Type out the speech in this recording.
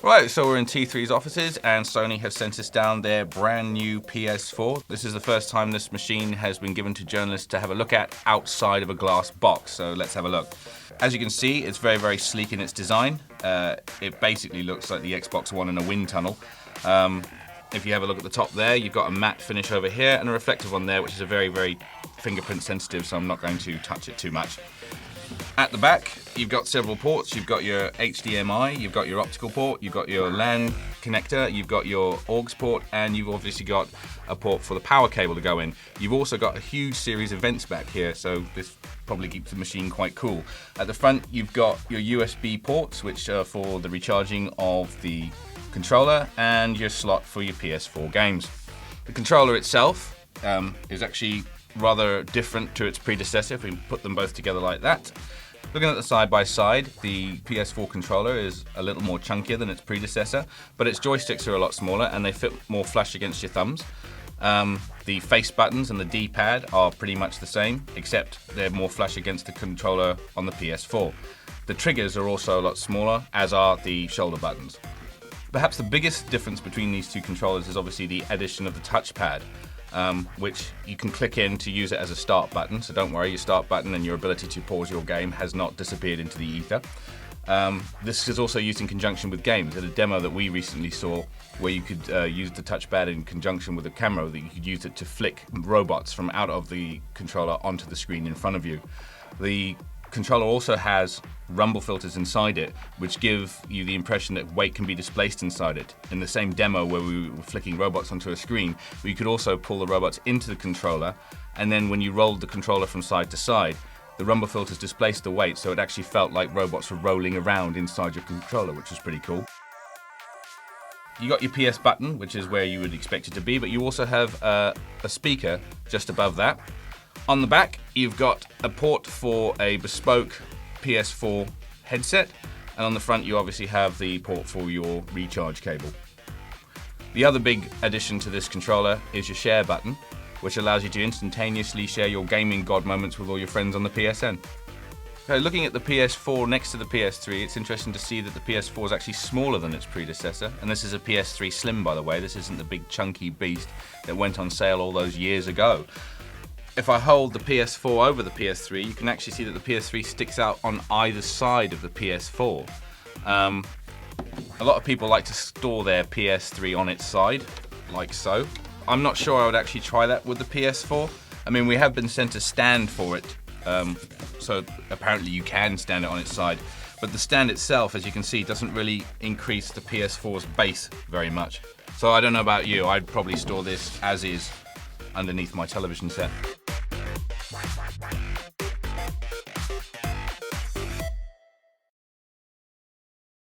Right, so we're in T3's offices and Sony have sent us down their brand new PS4. This is the first time this machine has been given to journalists to have a look at outside of a glass box, so let's have a look. As you can see, it's very, very sleek in its design. It basically looks like the Xbox One in a wind tunnel. If you have a look at the top there, you've got a matte finish over here and a reflective one there, which is a very, very fingerprint sensitive, so I'm not going to touch it too much. At the back, you've got several ports. You've got your HDMI, you've got your optical port, you've got your LAN connector, you've got your aux port, and you've obviously got a port for the power cable to go in. You've also got a huge series of vents back here, so this probably keeps the machine quite cool. At the front, you've got your USB ports, which are for the recharging of the controller, and your slot for your PS4 games. The controller itself is actually rather different to its predecessor if we put them both together like that. Looking at the side by side, the PS4 controller is a little more chunkier than its predecessor, but its joysticks are a lot smaller and they fit more flush against your thumbs. The face buttons and the D-pad are pretty much the same, except they're more flush against the controller on the PS4. The triggers are also a lot smaller, as are the shoulder buttons. Perhaps the biggest difference between these two controllers is obviously the addition of the touchpad, which you can click in to use it as a start button. So don't worry, your start button and your ability to pause your game has not disappeared into the ether. This is also used in conjunction with games. At a demo that we recently saw where you could use the touchpad in conjunction with a camera, that you could use it to flick robots from out of the controller onto the screen in front of you. The controller also has rumble filters inside it, which give you the impression that weight can be displaced inside it. In the same demo where we were flicking robots onto a screen, we could also pull the robots into the controller, and then when you rolled the controller from side to side, the rumble filters displaced the weight, so it actually felt like robots were rolling around inside your controller, which was pretty cool. You got your PS button, which is where you would expect it to be, but you also have a speaker just above that. On the back, you've got a port for a bespoke PS4 headset, and on the front you obviously have the port for your recharge cable. The other big addition to this controller is your share button, which allows you to instantaneously share your gaming god moments with all your friends on the PSN. So looking at the PS4 next to the PS3, it's interesting to see that the PS4 is actually smaller than its predecessor, and this is a PS3 Slim, by the way. This isn't the big chunky beast that went on sale all those years ago. If I hold the PS4 over the PS3, you can actually see that the PS3 sticks out on either side of the PS4. A lot of people like to store their PS3 on its side, like so. I'm not sure I would actually try that with the PS4. I mean, we have been sent a stand for it, so apparently you can stand it on its side. But the stand itself, as you can see, doesn't really increase the PS4's base very much. So I don't know about you, I'd probably store this as is underneath my television set.